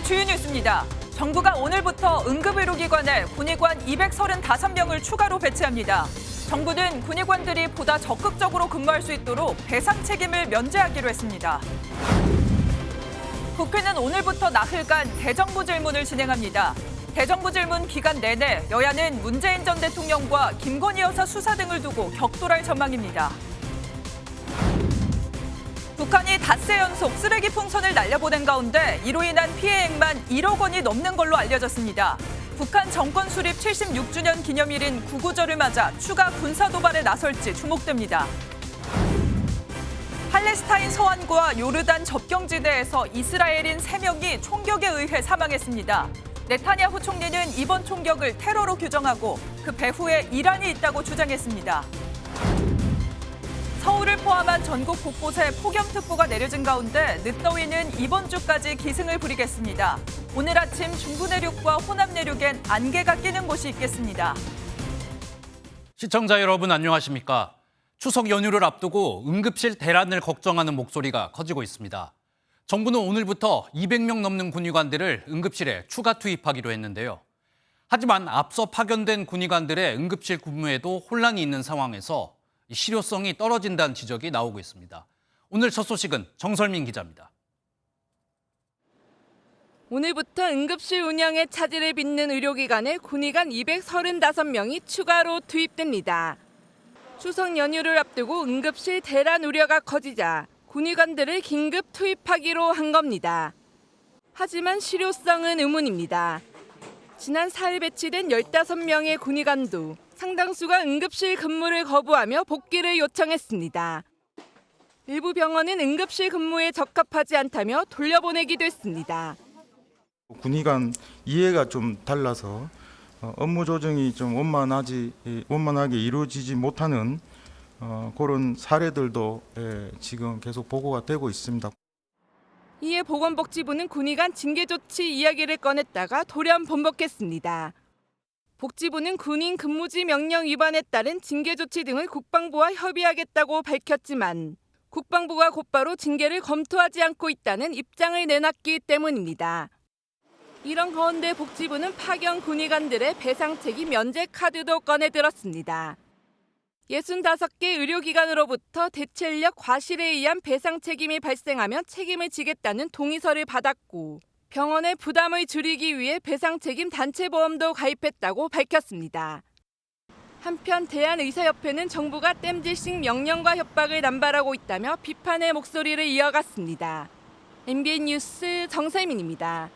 주요 뉴스입니다. 정부가 오늘부터 응급의료기관에 군의관 235명을 추가로 배치합니다. 정부는 군의관들이 보다 적극적으로 근무할 수 있도록 배상 책임을 면제하기로 했습니다. 국회는 오늘부터 나흘간 대정부 질문을 진행합니다. 대정부 질문 기간 내내 여야는 문재인 전 대통령과 김건희 여사 수사 등을 두고 격돌할 전망입니다. 북한이 닷새 연속 쓰레기 풍선을 날려보낸 가운데 이로 인한 피해액만 1억 원이 넘는 걸로 알려졌습니다. 북한 정권 수립 76주년 기념일인 구구절을 맞아 추가 군사 도발에 나설지 주목됩니다. 팔레스타인 서안과 요르단 접경지대에서 이스라엘인 3명이 총격에 의해 사망했습니다. 네타냐후 총리는 이번 총격을 테러로 규정하고 그 배후에 이란이 있다고 주장했습니다. 서울을 포함한 전국 곳곳에 폭염특보가 내려진 가운데 늦더위는 이번 주까지 기승을 부리겠습니다. 오늘 아침 중부 내륙과 호남 내륙엔 안개가 끼는 곳이 있겠습니다. 시청자 여러분 안녕하십니까? 추석 연휴를 앞두고 응급실 대란을 걱정하는 목소리가 커지고 있습니다. 정부는 오늘부터 200명 넘는 군의관들을 응급실에 추가 투입하기로 했는데요. 하지만 앞서 파견된 군의관들의 응급실 근무에도 혼란이 있는 상황에서 실효성이 떨어진다는 지적이 나오고 있습니다. 오늘 첫 소식은 정설민 기자입니다. 오늘부터 응급실 운영에 차질을 빚는 의료기관에 군의관 235명이 추가로 투입됩니다. 추석 연휴를 앞두고 응급실 대란 우려가 커지자 군의관들을 긴급 투입하기로 한 겁니다. 하지만 실효성은 의문입니다. 지난 4일 배치된 15명의 군의관도 상당수가 응급실 근무를 거부하며 복귀를 요청했습니다. 일부 병원은 응급실 근무에 적합하지 않다며 돌려보내기도 했습니다. 군의관 이해가 좀 달라서 업무 조정이 좀 원만하게 이루어지지 못하는 그런 사례들도 지금 계속 보고가 되고 있습니다. 이에 보건복지부는 군의관 징계 조치 이야기를 꺼냈다가 돌연 번복했습니다. 복지부는 군인 근무지 명령 위반에 따른 징계 조치 등을 국방부와 협의하겠다고 밝혔지만 국방부가 곧바로 징계를 검토하지 않고 있다는 입장을 내놨기 때문입니다. 이런 가운데 복지부는 파견 군의관들의 배상 책임 면제 카드도 꺼내들었습니다. 65개 의료기관으로부터 대체 인력 과실에 의한 배상 책임이 발생하면 책임을 지겠다는 동의서를 받았고 병원의 부담을 줄이기 위해 배상 책임 단체보험도 가입했다고 밝혔습니다. 한편 대한의사협회는 정부가 땜질식 명령과 협박을 남발하고 있다며 비판의 목소리를 이어갔습니다. MBN 뉴스 정세민입니다.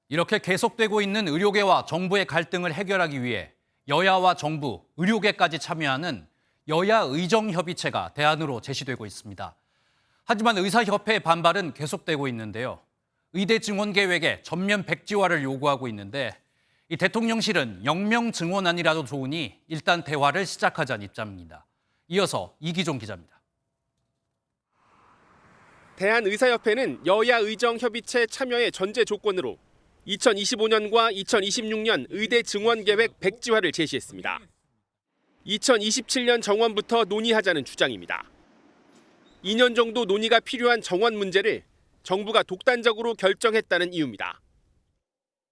이렇게 계속되고 있는 의료계와 정부의 갈등을 해결하기 위해 여야와 정부, 의료계까지 참여하는 여야 의정협의체가 대안으로 제시되고 있습니다. 하지만 의사협회의 반발은 계속되고 있는데요. 의대 증원 계획에 전면 백지화를 요구하고 있는데 이 대통령실은 영명 증원안이라도 좋으니 일단 대화를 시작하자는 입장입니다. 이어서 이기종 기자입니다. 대한의사협회는 여야 의정협의체 참여의 전제 조건으로 2025년과 2026년 의대 증원 계획 백지화를 제시했습니다. 2027년 정원부터 논의하자는 주장입니다. 2년 정도 논의가 필요한 정원 문제를 정부가 독단적으로 결정했다는 이유입니다.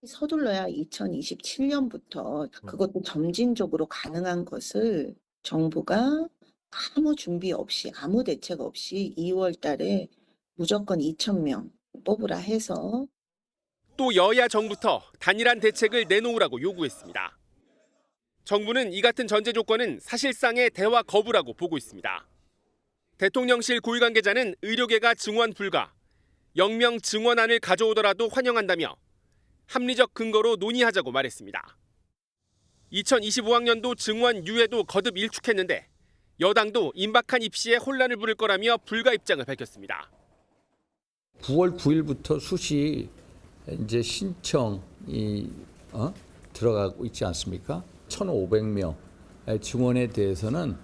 서둘러야 2027년부터 그것도 점진적으로 가능한 것을 정부가 아무 준비 없이 아무 대책 없이 2월 달에 무조건 2,000명 뽑으라 해서 또 여야 정부터 단일한 대책을 내놓으라고 요구했습니다. 정부는 이 같은 전제 조건은 사실상의 대화 거부라고 보고 있습니다. 대통령실 고위 관계자는 의료계가 증원 불가, 영명 증원안을 가져오더라도 환영한다며 합리적 근거로 논의하자고 말했습니다. 2025학년도 증원 유예도 거듭 일축했는데 여당도 임박한 입시에 혼란을 부를 거라며 불가 입장을 밝혔습니다. 9월 9일부터 수시 이제 신청이 들어가고 있지 않습니까? 1,500명 증원에 대해서는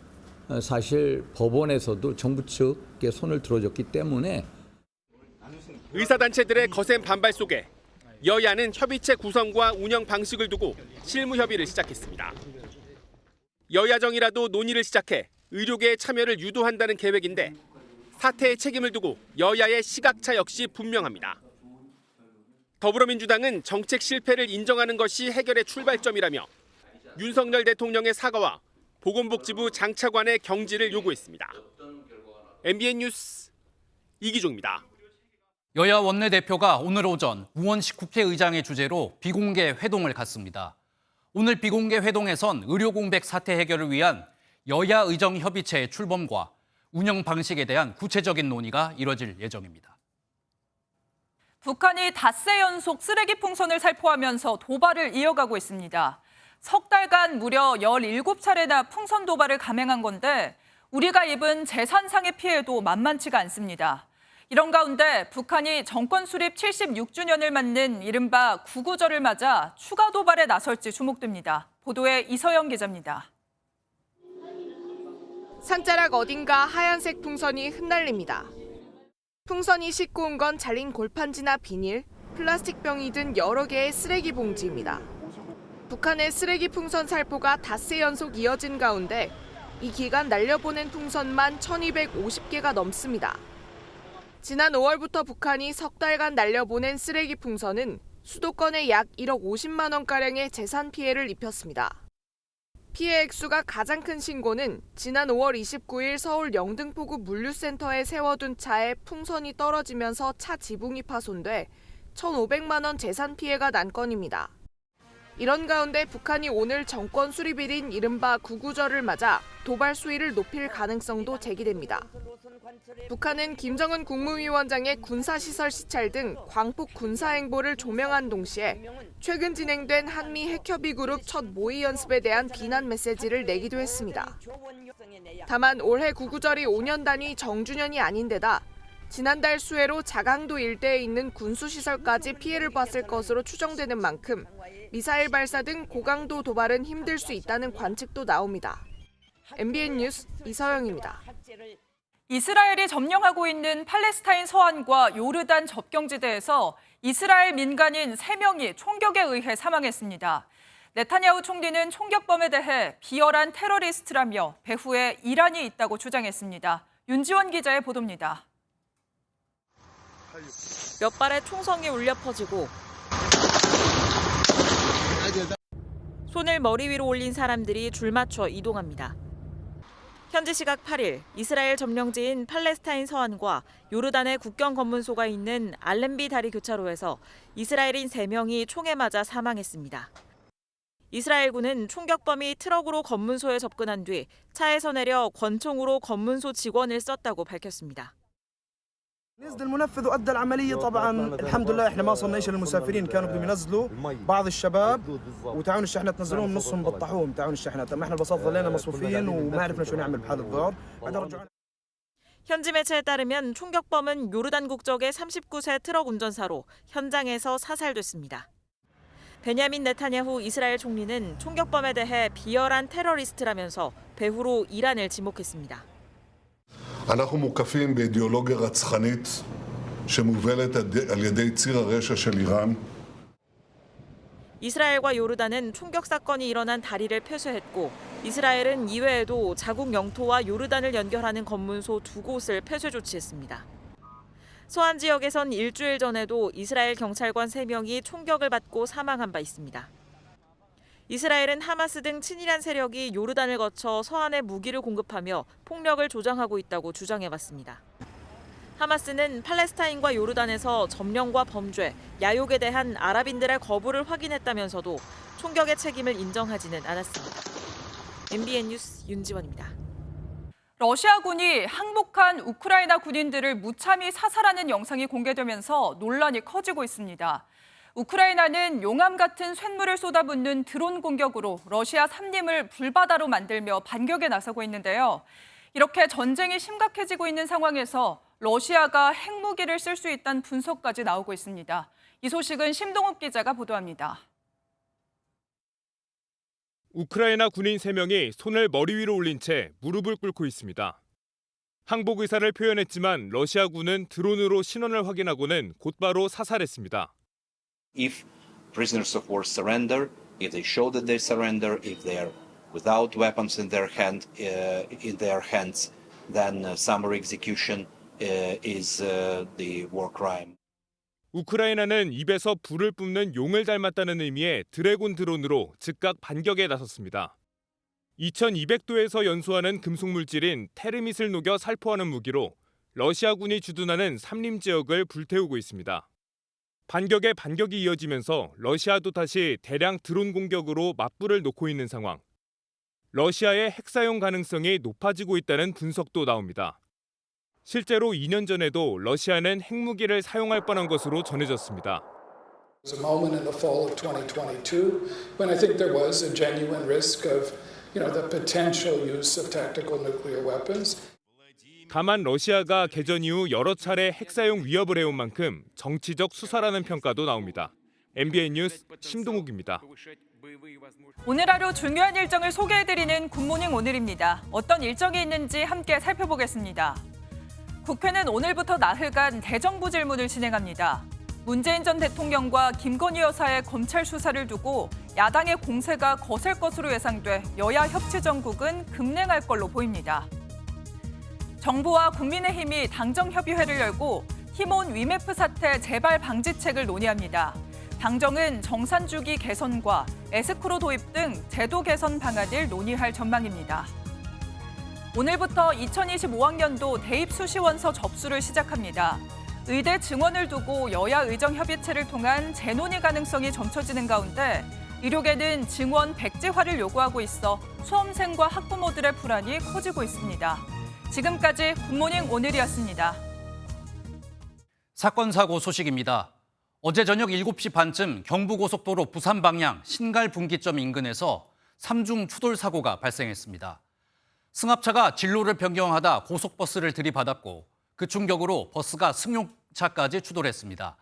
사실 법원에서도 정부 측에 손을 들어줬기 때문에 의사단체들의 거센 반발 속에 여야는 협의체 구성과 운영 방식을 두고 실무 협의를 시작했습니다. 여야정이라도 논의를 시작해 의료계의 참여를 유도한다는 계획인데 사태의 책임을 두고 여야의 시각차 역시 분명합니다. 더불어민주당은 정책 실패를 인정하는 것이 해결의 출발점이라며 윤석열 대통령의 사과와 보건복지부 장차관의 경질을 요구했습니다. MBN 뉴스 이기종입니다. 여야 원내대표가 오늘 오전 우원식 국회의장의 주재로 비공개 회동을 갖습니다. 오늘 비공개 회동에선 의료공백 사태 해결을 위한 여야 의정협의체의 출범과 운영 방식에 대한 구체적인 논의가 이뤄질 예정입니다. 북한이 닷새 연속 쓰레기 풍선을 살포하면서 도발을 이어가고 있습니다. 석 달간 무려 17차례나 풍선 도발을 감행한 건데 우리가 입은 재산상의 피해도 만만치가 않습니다. 이런 가운데 북한이 정권 수립 76주년을 맞는 이른바 구구절을 맞아 추가 도발에 나설지 주목됩니다. 보도에 이서영 기자입니다. 산자락 어딘가 하얀색 풍선이 흩날립니다. 풍선이 싣고 온 건 잘린 골판지나 비닐, 플라스틱 병이 든 여러 개의 쓰레기 봉지입니다. 북한의 쓰레기 풍선 살포가 닷새 연속 이어진 가운데 이 기간 날려보낸 풍선만 1,250개가 넘습니다. 지난 5월부터 북한이 석 달간 날려보낸 쓰레기 풍선은 수도권에 약 1억 50만 원가량의 재산 피해를 입혔습니다. 피해 액수가 가장 큰 신고는 지난 5월 29일 서울 영등포구 물류센터에 세워둔 차에 풍선이 떨어지면서 차 지붕이 파손돼 1,500만 원 재산 피해가 난 건입니다. 이런 가운데 북한이 오늘 정권 수립일인 이른바 구구절을 맞아 도발 수위를 높일 가능성도 제기됩니다. 북한은 김정은 국무위원장의 군사시설 시찰 등 광폭 군사행보를 조명한 동시에 최근 진행된 한미 핵협의 그룹 첫 모의 연습에 대한 비난 메시지를 내기도 했습니다. 다만 올해 구구절이 5년 단위 정주년이 아닌데다 지난달 수해로 자강도 일대에 있는 군수시설까지 피해를 봤을 것으로 추정되는 만큼 미사일 발사 등 고강도 도발은 힘들 수 있다는 관측도 나옵니다. MBN 뉴스 이서영입니다. 이스라엘이 점령하고 있는 팔레스타인 서안과 요르단 접경지대에서 이스라엘 민간인 3명이 총격에 의해 사망했습니다. 네타냐후 총리는 총격범에 대해 비열한 테러리스트라며 배후에 이란이 있다고 주장했습니다. 윤지원 기자의 보도입니다. 몇 발의 총성이 울려 퍼지고 손을 머리 위로 올린 사람들이 줄맞춰 이동합니다. 현지 시각 8일 이스라엘 점령지인 팔레스타인 서안과 요르단의 국경 검문소가 있는 알렌비 다리 교차로에서 이스라엘인 3명이 총에 맞아 사망했습니다. 이스라엘군은 총격범이 트럭으로 검문소에 접근한 뒤 차에서 내려 권총으로 검문소 직원을 쐈다고 밝혔습니다. نزل المنفذ وأدى العملية طبعا الحمد لله احنا ما وصلناش للمسافرين كانوا بدهم ينزلوا بعض الشباب وتعاون الشحنات نزلوهم نصهم بطحوهم تعاون الشحنات ما احنا ببساطة ظلينا مصفوفين وما عرفنا شو نعمل بحال الظهر بعدين رجعنا 현지 매체에 따르면 총격범은 요르단 국적의 39세 트럭 운전사로 현장에서 사살됐습니다. 베냐민 네타냐후 이스라엘 총리는 총격범에 대해 비열한 테러리스트라면서 배후로 이란을 지목했습니다. אנחנו מוקפים באידיאולוגיה רצחנית שמובלת על ידי ציר הרשע של איראן. 이스라엘과 요르단은 총격 사건이 일어난 다리를 폐쇄했고 이스라엘은 이외에도 자국 영토와 요르단을 연결하는 검문소 2곳을 폐쇄 조치했습니다. 서안 지역에선 일주일 전에도 이스라엘 경찰관 3명이 총격을 받고 사망한 바 있습니다. 이스라엘은 하마스 등 친이란 세력이 요르단을 거쳐 서안에 무기를 공급하며 폭력을 조장하고 있다고 주장해왔습니다. 하마스는 팔레스타인과 요르단에서 점령과 범죄, 야욕에 대한 아랍인들의 거부를 확인했다면서도 총격의 책임을 인정하지는 않았습니다. MBN 뉴스 윤지원입니다. 러시아군이 항복한 우크라이나 군인들을 무참히 사살하는 영상이 공개되면서 논란이 커지고 있습니다. 우크라이나는 용암 같은 쇳물을 쏟아붓는 드론 공격으로 러시아 삼림을 불바다로 만들며 반격에 나서고 있는데요. 이렇게 전쟁이 심각해지고 있는 상황에서 러시아가 핵무기를 쓸 수 있다는 분석까지 나오고 있습니다. 이 소식은 심동욱 기자가 보도합니다. 우크라이나 군인 3명이 손을 머리 위로 올린 채 무릎을 꿇고 있습니다. 항복 의사를 표현했지만 러시아군은 드론으로 신원을 확인하고는 곧바로 사살했습니다. If prisoners of war surrender, if they show that they surrender, if they are without weapons in their hands, then summary execution is the war crime. 우크라이나는 입에서 불을 뿜는 용을 닮았다는 의미의 드래곤 드론으로 즉각 반격에 나섰습니다. 2200도에서 연소하는 금속 물질인 테르밋을 녹여 살포하는 무기로 러시아군이 주둔하는 삼림 지역을 불태우고 있습니다. 반격에 반격이 이어지면서 러시아도 다시 대량 드론 공격으로 맞불을 놓고 있는 상황. 러시아의 핵 사용 가능성이 높아지고 있다는 분석도 나옵니다. 실제로 2년 전에도 러시아는 핵무기를 사용할 뻔한 것으로 전해졌습니다. There was a moment in the fall of 2022 when I think there was a genuine risk of, the potential use of tactical nuclear weapons. 다만 러시아가 개전 이후 여러 차례 핵 사용 위협을 해온 만큼 정치적 수사라는 평가도 나옵니다. MBN 뉴스 심동욱입니다. 오늘 하루 중요한 일정을 소개해드리는 굿모닝 오늘입니다. 어떤 일정이 있는지 함께 살펴보겠습니다. 국회는 오늘부터 나흘간 대정부 질문을 진행합니다. 문재인 전 대통령과 김건희 여사의 검찰 수사를 두고 야당의 공세가 거셀 것으로 예상돼 여야 협치 전국은 급냉할 걸로 보입니다. 정부와 국민의힘이 당정협의회를 열고 힘온 위메프 사태 재발 방지책을 논의합니다. 당정은 정산주기 개선과 에스크로 도입 등 제도 개선 방안을 논의할 전망입니다. 오늘부터 2025학년도 대입 수시원서 접수를 시작합니다. 의대 증원을 두고 여야 의정협의체를 통한 재논의 가능성이 점쳐지는 가운데 의료계는 증원 백지화를 요구하고 있어 수험생과 학부모들의 불안이 커지고 있습니다. 지금까지 굿모닝 오늘이었습니다. 사건 사고 소식입니다. 어제 저녁 7시 반쯤 경부고속도로 부산 방향 신갈 분기점 인근에서 3중 추돌 사고가 발생했습니다. 승합차가 진로를 변경하다 고속버스를 들이받았고 그 충격으로 버스가 승용차까지 추돌했습니다.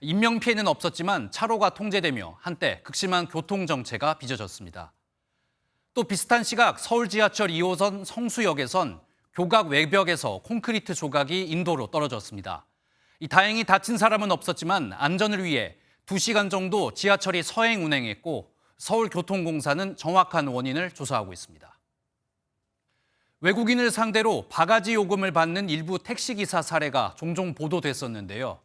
인명피해는 없었지만 차로가 통제되며 한때 극심한 교통정체가 빚어졌습니다. 또 비슷한 시각 서울 지하철 2호선 성수역에선 교각 외벽에서 콘크리트 조각이 인도로 떨어졌습니다. 다행히 다친 사람은 없었지만 안전을 위해 2시간 정도 지하철이 서행 운행했고 서울교통공사는 정확한 원인을 조사하고 있습니다. 외국인을 상대로 바가지 요금을 받는 일부 택시기사 사례가 종종 보도됐었는데요.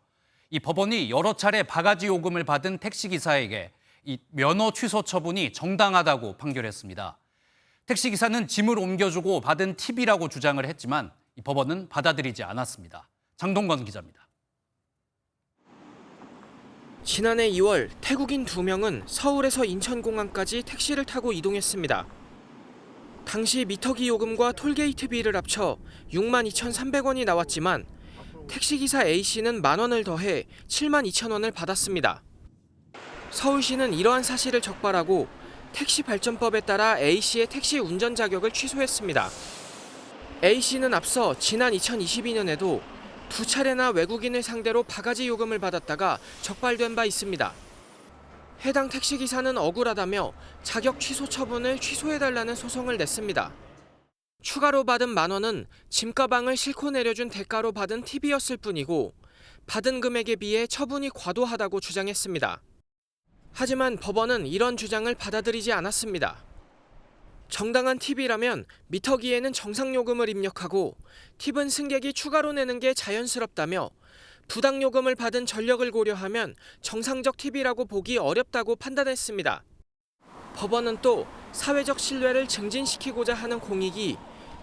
이 법원이 여러 차례 바가지 요금을 받은 택시기사에게 이 면허 취소 처분이 정당하다고 판결했습니다. 택시기사는 짐을 옮겨주고 받은 팁이라고 주장을 했지만 이 법원은 받아들이지 않았습니다. 장동건 기자입니다. 지난해 2월 태국인 2명은 서울에서 인천공항까지 택시를 타고 이동했습니다. 당시 미터기 요금과 톨게이트비를 합쳐 62,300원이 나왔지만 택시기사 A씨는 10,000원을 더해 72,000원을 받았습니다. 서울시는 이러한 사실을 적발하고 택시발전법에 따라 A씨의 택시 운전 자격을 취소했습니다. A씨는 앞서 지난 2022년에도 2차례나 외국인을 상대로 바가지 요금을 받았다가 적발된 바 있습니다. 해당 택시기사는 억울하다며 자격 취소 처분을 취소해달라는 소송을 냈습니다. 추가로 받은 10,000원은 짐가방을 싣고 내려준 대가로 받은 팁이었을 뿐이고 받은 금액에 비해 처분이 과도하다고 주장했습니다. 하지만 법원은 이런 주장을 받아들이지 않았습니다. 정당한 팁이라면 미터기에는 정상요금을 입력하고 팁은 승객이 추가로 내는 게 자연스럽다며 부당요금을 받은 전력을 고려하면 정상적 팁이라고 보기 어렵다고 판단했습니다. 법원은 또 사회적 신뢰를 증진시키고자 하는 공익이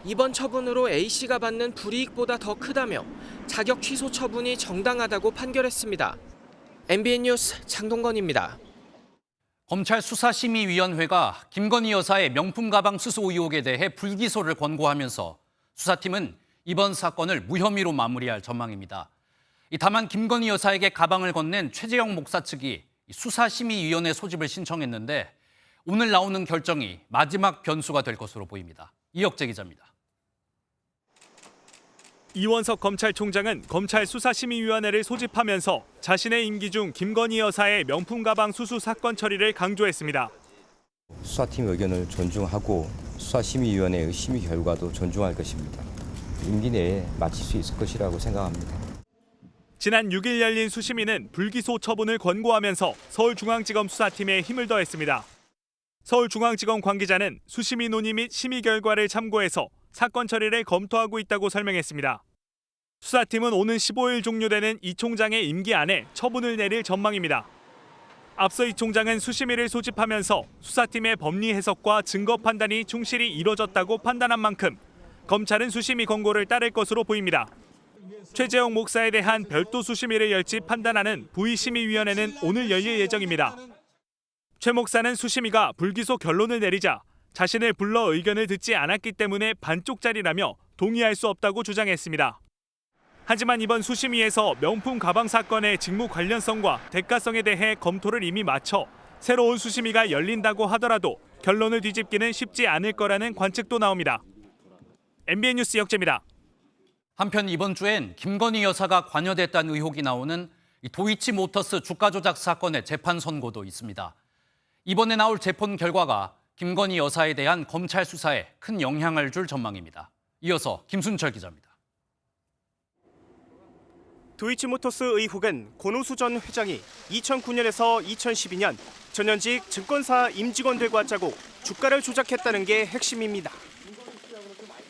이번 처분으로 A씨가 받는 불이익보다 더 크다며 자격 취소 처분이 정당하다고 판결했습니다. MBN 뉴스 장동건입니다. 검찰 수사심의위원회가 김건희 여사의 명품 가방 수수 의혹에 대해 불기소를 권고하면서 수사팀은 이번 사건을 무혐의로 마무리할 전망입니다. 다만 김건희 여사에게 가방을 건넨 최재형 목사 측이 수사심의위원회 소집을 신청했는데 오늘 나오는 결정이 마지막 변수가 될 것으로 보입니다. 이혁재 기자입니다. 이원석 검찰총장은 검찰 수사심의위원회를 소집하면서 자신의 임기 중 김건희 여사의 명품 가방 수수 사건 처리를 강조했습니다. 수사팀 의견을 존중하고 수사심의위원회의 심의 결과도 존중할 것입니다. 임기 내에 마칠 수 있을 것이라고 생각합니다. 지난 6일 열린 수심위는 불기소 처분을 권고하면서 서울중앙지검 수사팀에 힘을 더했습니다. 서울중앙지검 관계자는 수심위 논의 및 심의 결과를 참고해서 사건 처리를 검토하고 있다고 설명했습니다. 수사팀은 오는 15일 종료되는 이 총장의 임기 안에 처분을 내릴 전망입니다. 앞서 이 총장은 수심위를 소집하면서 수사팀의 법리 해석과 증거 판단이 충실히 이뤄졌다고 판단한 만큼 검찰은 수심위 권고를 따를 것으로 보입니다. 최재형 목사에 대한 별도 수심위를 열지 판단하는 부의심의위원회는 오늘 열릴 예정입니다. 최 목사는 수심위가 불기소 결론을 내리자 자신을 불러 의견을 듣지 않았기 때문에 반쪽짜리라며 동의할 수 없다고 주장했습니다. 하지만 이번 수심위에서 명품 가방 사건의 직무 관련성과 대가성에 대해 검토를 이미 마쳐 새로운 수심위가 열린다고 하더라도 결론을 뒤집기는 쉽지 않을 거라는 관측도 나옵니다. MBN 뉴스 역재입니다. 한편 이번 주엔 김건희 여사가 관여됐다는 의혹이 나오는 도이치모터스 주가 조작 사건의 재판 선고도 있습니다. 이번에 나올 재판 결과가 김건희 여사에 대한 검찰 수사에 큰 영향을 줄 전망입니다. 이어서 김순철 기자입니다. 도이치모터스 의혹은 권오수 전 회장이 2009년에서 2012년 전현직 증권사 임직원들과 짜고 주가를 조작했다는 게 핵심입니다.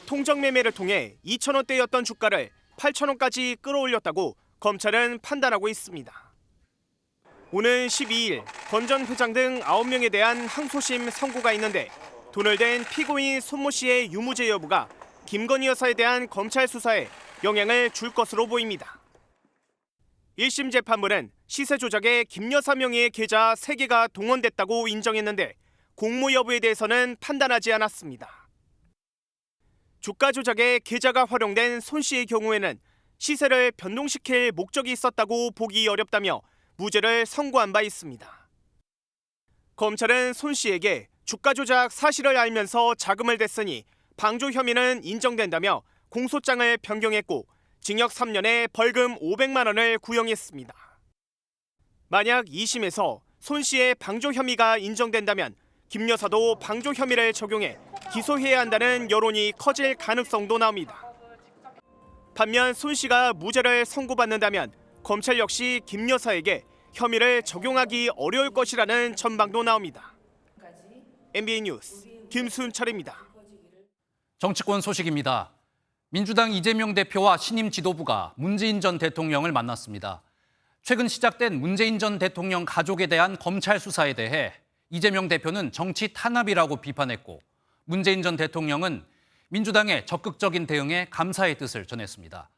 통정 매매를 통해 2,000원대였던 주가를 8,000원까지 끌어올렸다고 검찰은 판단하고 있습니다. 오는 12일 권 전 회장 등 9명에 대한 항소심 선고가 있는데 돈을 댄 피고인 손모 씨의 유무죄 여부가 김건희 여사에 대한 검찰 수사에 영향을 줄 것으로 보입니다. 1심 재판부는 시세 조작에 김 여사 명의의 계좌 3개가 동원됐다고 인정했는데 공모 여부에 대해서는 판단하지 않았습니다. 주가 조작에 계좌가 활용된 손 씨의 경우에는 시세를 변동시킬 목적이 있었다고 보기 어렵다며 무죄를 선고한 바 있습니다. 검찰은 손 씨에게 주가 조작 사실을 알면서 자금을 댔으니 방조 혐의는 인정된다며 공소장을 변경했고 징역 3년에 벌금 500만 원을 구형했습니다. 만약 2심에서 손 씨의 방조 혐의가 인정된다면 김 여사도 방조 혐의를 적용해 기소해야 한다는 여론이 커질 가능성도 나옵니다. 반면 손 씨가 무죄를 선고받는다면 검찰 역시 김 여사에게 혐의를 적용하기 어려울 것이라는 전망도 나옵니다. MBN 뉴스 김순철입니다. 정치권 소식입니다. 민주당 이재명 대표와 신임 지도부가 문재인 전 대통령을 만났습니다. 최근 시작된 문재인 전 대통령 가족에 대한 검찰 수사에 대해 이재명 대표는 정치 탄압이라고 비판했고 문재인 전 대통령은 민주당의 적극적인 대응에 감사의 뜻을 전했습니다.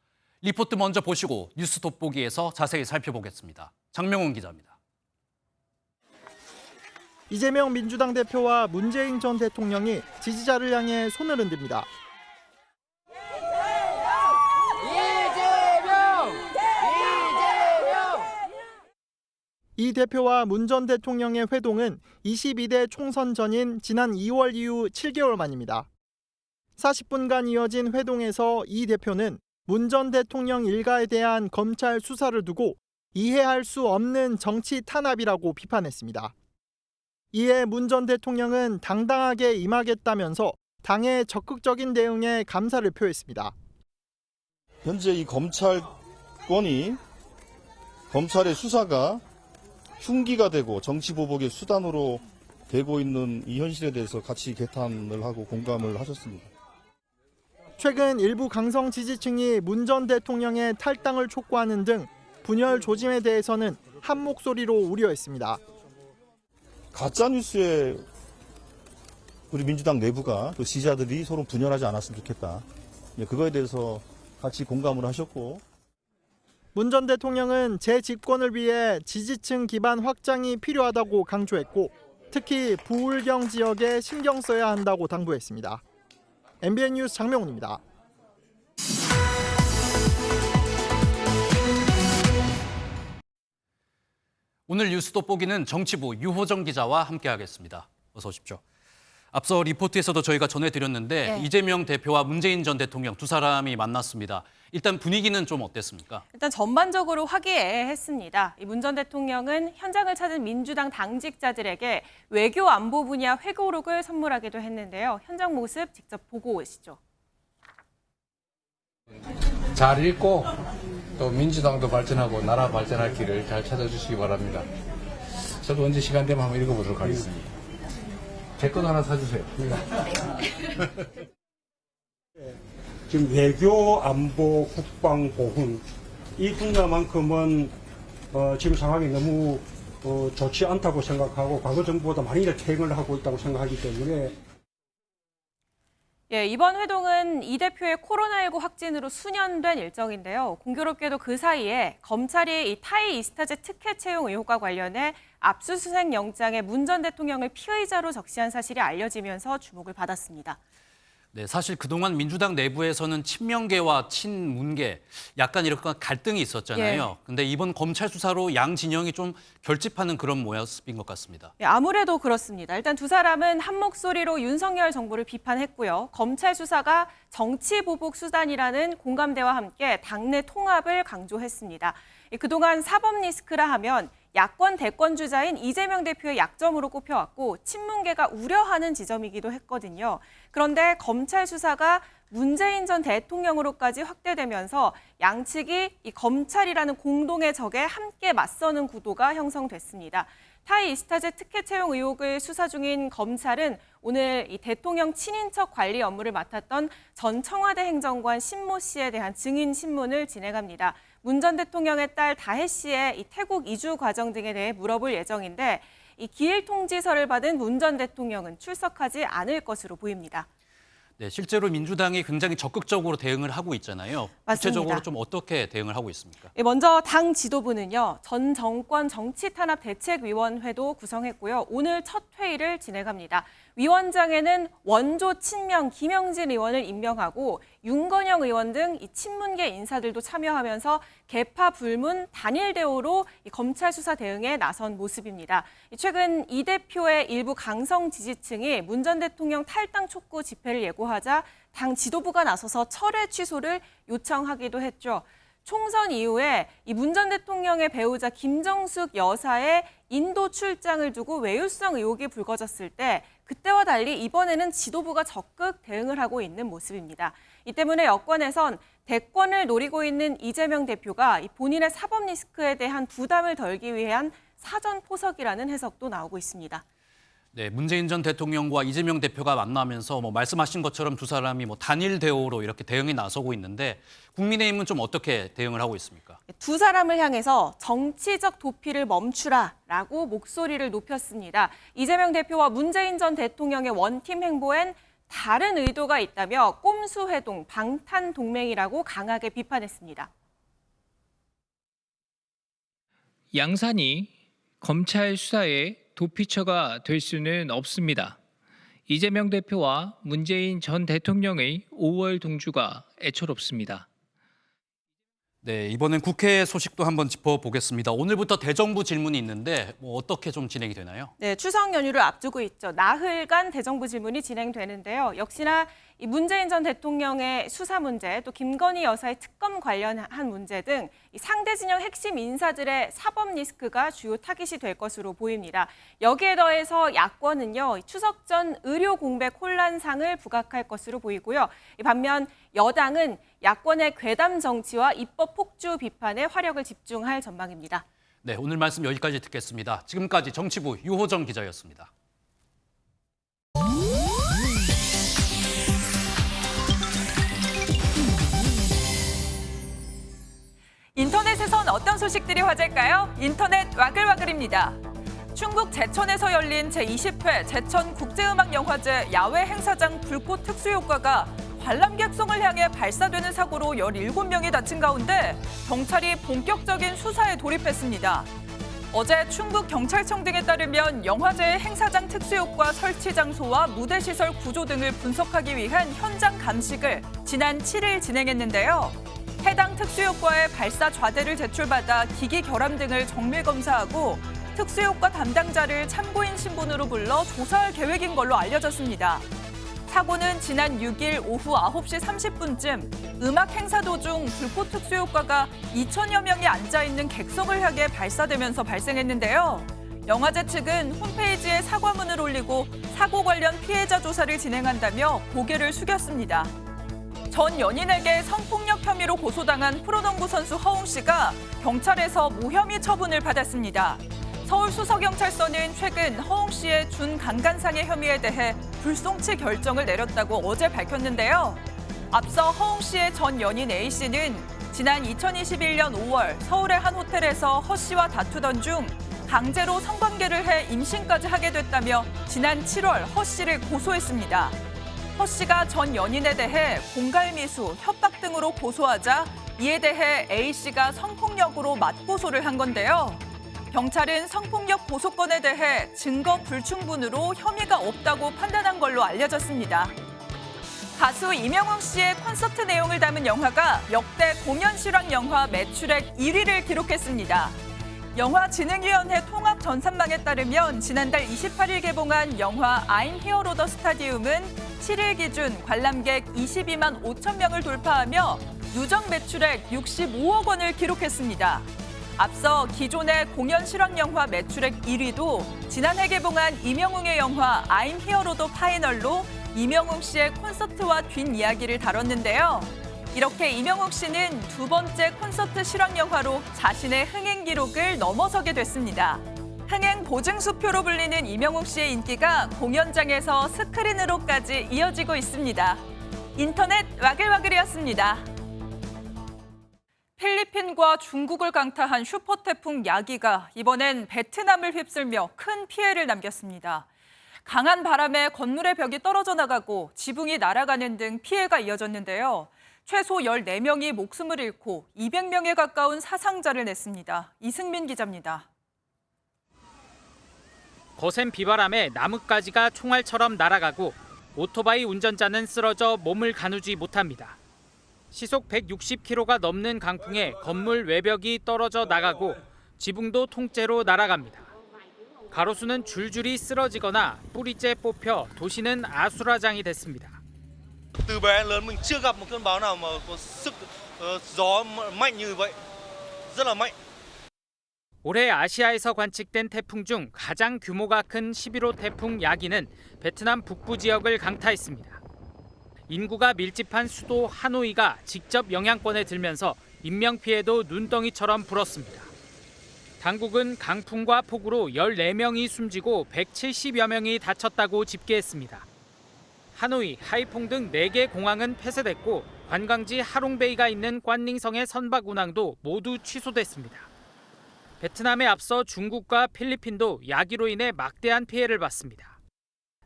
리포트 먼저 보시고 뉴스 돋보기에서 자세히 살펴보겠습니다. 장명훈 기자입니다. 이재명 민주당 대표와 문재인 전 대통령이 지지자를 향해 손을 흔듭니다. 이 대표와 문 전 대통령의 회동은 22대 총선 전인 지난 2월 이후 7개월 만입니다. 40분간 이어진 회동에서 이 대표는 문 전 대통령 일가에 대한 검찰 수사를 두고 이해할 수 없는 정치 탄압이라고 비판했습니다. 이에 문 전 대통령은 당당하게 임하겠다면서 당의 적극적인 대응에 감사를 표했습니다. 현재 이 검찰권이 검찰의 수사가 흉기가 되고 정치 보복의 수단으로 되고 있는 이 현실에 대해서 같이 개탄을 하고 공감을 하셨습니다. 최근 일부 강성 지지층이 문 전 대통령의 탈당을 촉구하는 등 분열 조짐에 대해서는 한 목소리로 우려했습니다. 가짜뉴스에 우리 민주당 내부가 또 지지자들이 서로 분열하지 않았으면 좋겠다. 그거에 대해서 같이 공감을 하셨고 문 전 대통령은 재집권을 위해 지지층 기반 확장이 필요하다고 강조했고 특히 부울경 지역에 신경 써야 한다고 당부했습니다. MBN 뉴스 장명훈입니다. 오늘 뉴스 돋보기는 정치부 유호정 기자와 함께하겠습니다. 어서 오십시오. 앞서 리포트에서도 저희가 전해드렸는데 네. 이재명 대표와 문재인 전 대통령 두 사람이 만났습니다. 일단 분위기는 좀 어땠습니까? 일단 전반적으로 화기애애했습니다. 문 전 대통령은 현장을 찾은 민주당 당직자들에게 외교 안보 분야 회고록을 선물하기도 했는데요. 현장 모습 직접 보고 오시죠. 잘 읽고 또 민주당도 발전하고 나라 발전할 길을 잘 찾아주시기 바랍니다. 저도 언제 시간 되면 한번 읽어보도록 하겠습니다. 제 것도 하나 사주세요. 지금 외교, 안보, 국방, 보훈 이 분야만큼은 지금 상황이 너무 좋지 않다고 생각하고 과거 정부보다 많이 퇴행을 하고 있다고 생각하기 때문에 예, 이번 회동은 이 대표의 코로나19 확진으로 수년된 일정인데요. 공교롭게도 그 사이에 검찰이 이 타이 이스타제 특혜 채용 의혹과 관련해 압수수색 영장에 문 전 대통령을 피의자로 적시한 사실이 알려지면서 주목을 받았습니다. 네, 사실 그동안 민주당 내부에서는 친명계와 친문계 약간 이렇게 갈등이 있었잖아요. 근데 이번 검찰 수사로 양 진영이 좀 결집하는 그런 모습인 것 같습니다. 예, 아무래도 그렇습니다. 일단 두 사람은 한 목소리로 윤석열 정부를 비판했고요. 검찰 수사가 정치 보복 수단이라는 공감대와 함께 당내 통합을 강조했습니다. 그동안 사법 리스크라 하면 야권 대권 주자인 이재명 대표의 약점으로 꼽혀왔고 친문계가 우려하는 지점이기도 했거든요. 그런데 검찰 수사가 문재인 전 대통령으로까지 확대되면서 양측이 이 검찰이라는 공동의 적에 함께 맞서는 구도가 형성됐습니다. 타이 이스타제 특혜 채용 의혹을 수사 중인 검찰은 오늘 이 대통령 친인척 관리 업무를 맡았던 전 청와대 행정관 신모 씨에 대한 증인 신문을 진행합니다. 문 전 대통령의 딸 다혜 씨의 이 태국 이주 과정 등에 대해 물어볼 예정인데 이 기일 통지서를 받은 문 전 대통령은 출석하지 않을 것으로 보입니다. 네, 실제로 민주당이 굉장히 적극적으로 대응을 하고 있잖아요. 맞습니다. 구체적으로 좀 어떻게 대응을 하고 있습니까? 먼저 당 지도부는요. 전 정권 정치탄압대책위원회도 구성했고요. 오늘 첫 회의를 진행합니다. 위원장에는 원조 친명 김영진 의원을 임명하고 윤건영 의원 등 이 친문계 인사들도 참여하면서 개파 불문 단일 대오로 이 검찰 수사 대응에 나선 모습입니다. 최근 이 대표의 일부 강성 지지층이 문 전 대통령 탈당 촉구 집회를 예고하자 당 지도부가 나서서 철회 취소를 요청하기도 했죠. 총선 이후에 이 문 전 대통령의 배우자 김정숙 여사의 인도 출장을 두고 외유성 의혹이 불거졌을 때 그때와 달리 이번에는 지도부가 적극 대응을 하고 있는 모습입니다. 이 때문에 여권에선 대권을 노리고 있는 이재명 대표가 이 본인의 사법 리스크에 대한 부담을 덜기 위한 사전 포석이라는 해석도 나오고 있습니다. 네, 문재인 전 대통령과 이재명 대표가 만나면서 말씀하신 것처럼 두 사람이 단일 대오로 이렇게 대응에 나서고 있는데 국민의힘은 좀 어떻게 대응을 하고 있습니까? 두 사람을 향해서 정치적 도피를 멈추라라고 목소리를 높였습니다. 이재명 대표와 문재인 전 대통령의 원팀 행보엔 다른 의도가 있다며 꼼수 회동, 방탄 동맹이라고 강하게 비판했습니다. 양산이 검찰 수사에 도피처가 될 수는 없습니다. 이재명 대표와 문재인 전 대통령의 5월 동주가 애처롭습니다. 네, 이번엔 국회 소식도 한번 짚어보겠습니다. 오늘부터 대정부 질문이 있는데 어떻게 좀 진행이 되나요? 네, 추석 연휴를 앞두고 있죠. 나흘간 대정부 질문이 진행되는데요. 역시나 이 문재인 전 대통령의 수사 문제, 또 김건희 여사의 특검 관련한 문제 등 이 상대 진영 핵심 인사들의 사법 리스크가 주요 타깃이 될 것으로 보입니다. 여기에 더해서 야권은요, 추석 전 의료 공백 혼란상을 부각할 것으로 보이고요. 반면 여당은 야권의 괴담 정치와 입법 폭주 비판에 화력을 집중할 전망입니다. 네, 오늘 말씀 여기까지 듣겠습니다. 지금까지 정치부 유호정 기자였습니다. 인터넷에선 어떤 소식들이 화제일까요? 인터넷 와글와글입니다. 충북 제천에서 열린 제20회 제천국제음악영화제 야외 행사장 불꽃 특수효과가 관람객성을 향해 발사되는 사고로 17명이 다친 가운데 경찰이 본격적인 수사에 돌입했습니다. 어제 충북경찰청 등에 따르면 영화제의 행사장 특수효과 설치 장소와 무대시설 구조 등을 분석하기 위한 현장 감식을 지난 7일 진행했는데요. 해당 특수효과의 발사 좌대를 제출받아 기기 결함 등을 정밀 검사하고 특수효과 담당자를 참고인 신분으로 불러 조사할 계획인 걸로 알려졌습니다. 사고는 지난 6일 오후 9시 30분쯤 음악 행사 도중 불꽃 특수효과가 2천여 명이 앉아있는 객석을 향해 발사되면서 발생했는데요. 영화제 측은 홈페이지에 사과문을 올리고 사고 관련 피해자 조사를 진행한다며 고개를 숙였습니다. 전 연인에게 성폭력 혐의로 고소당한 프로농구 선수 허웅 씨가 경찰에서 무혐의 처분을 받았습니다. 서울수서경찰서는 최근 허웅 씨의 준강간상해 혐의에 대해 불송치 결정을 내렸다고 어제 밝혔는데요. 앞서 허웅 씨의 전 연인 A 씨는 지난 2021년 5월 서울의 한 호텔에서 허 씨와 다투던 중 강제로 성관계를 해 임신까지 하게 됐다며 지난 7월 허 씨를 고소했습니다. 허 씨가 전 연인에 대해 공갈미수, 협박 등으로 고소하자 이에 대해 A 씨가 성폭력으로 맞고소를 한 건데요. 경찰은 성폭력 고소건에 대해 증거 불충분으로 혐의가 없다고 판단한 걸로 알려졌습니다. 가수 이명웅 씨의 콘서트 내용을 담은 영화가 역대 공연 실황 영화 매출액 1위를 기록했습니다. 영화진흥위원회 통합 전산망에 따르면 지난달 28일 개봉한 영화 I'm Here the 스타디움은 7일 기준 관람객 22만 5천 명을 돌파하며 누적 매출액 65억 원을 기록했습니다. 앞서 기존의 공연 실황 영화 매출액 1위도 지난해 개봉한 이명웅의 영화 I'm Here the Final로 이명웅 씨의 콘서트와 뒷이야기를 다뤘는데요. 이렇게 이명웅 씨는 두 번째 콘서트 실황 영화로 자신의 흥행 기록을 넘어서게 됐습니다. 흥행 보증수표로 불리는 이명웅 씨의 인기가 공연장에서 스크린으로까지 이어지고 있습니다. 인터넷 와글와글이었습니다. 필리핀과 중국을 강타한 슈퍼태풍 야기가 이번엔 베트남을 휩쓸며 큰 피해를 남겼습니다. 강한 바람에 건물의 벽이 떨어져 나가고 지붕이 날아가는 등 피해가 이어졌는데요. 최소 14명이 목숨을 잃고 200명에 가까운 사상자를 냈습니다. 이승민 기자입니다. 거센 비바람에 나뭇가지가 총알처럼 날아가고 오토바이 운전자는 쓰러져 몸을 가누지 못합니다. 시속 160km가 넘는 강풍에 건물 외벽이 떨어져 나가고 지붕도 통째로 날아갑니다. 가로수는 줄줄이 쓰러지거나 뿌리째 뽑혀 도시는 아수라장이 됐습니다. từ bé đến lớn mình chưa gặp một cơn bão nào mà có sức gió mạnh như vậy, rất là mạnh. 올해 아시아에서 관측된 태풍 중 가장 규모가 큰 11호 태풍 야기는 베트남 북부 지역을 강타했습니다. 인구가 밀집한 수도 하노이가 직접 영향권에 들면서 인명피해도 눈덩이처럼 불었습니다. 당국은 강풍과 폭우로 14명이 숨지고 170여 명이 다쳤다고 집계했습니다. 하노이, 하이퐁 등 4개 공항은 폐쇄됐고 관광지 하롱베이가 있는 꽌닝성의 선박 운항도 모두 취소됐습니다. 베트남에 앞서 중국과 필리핀도 야기로 인해 막대한 피해를 봤습니다.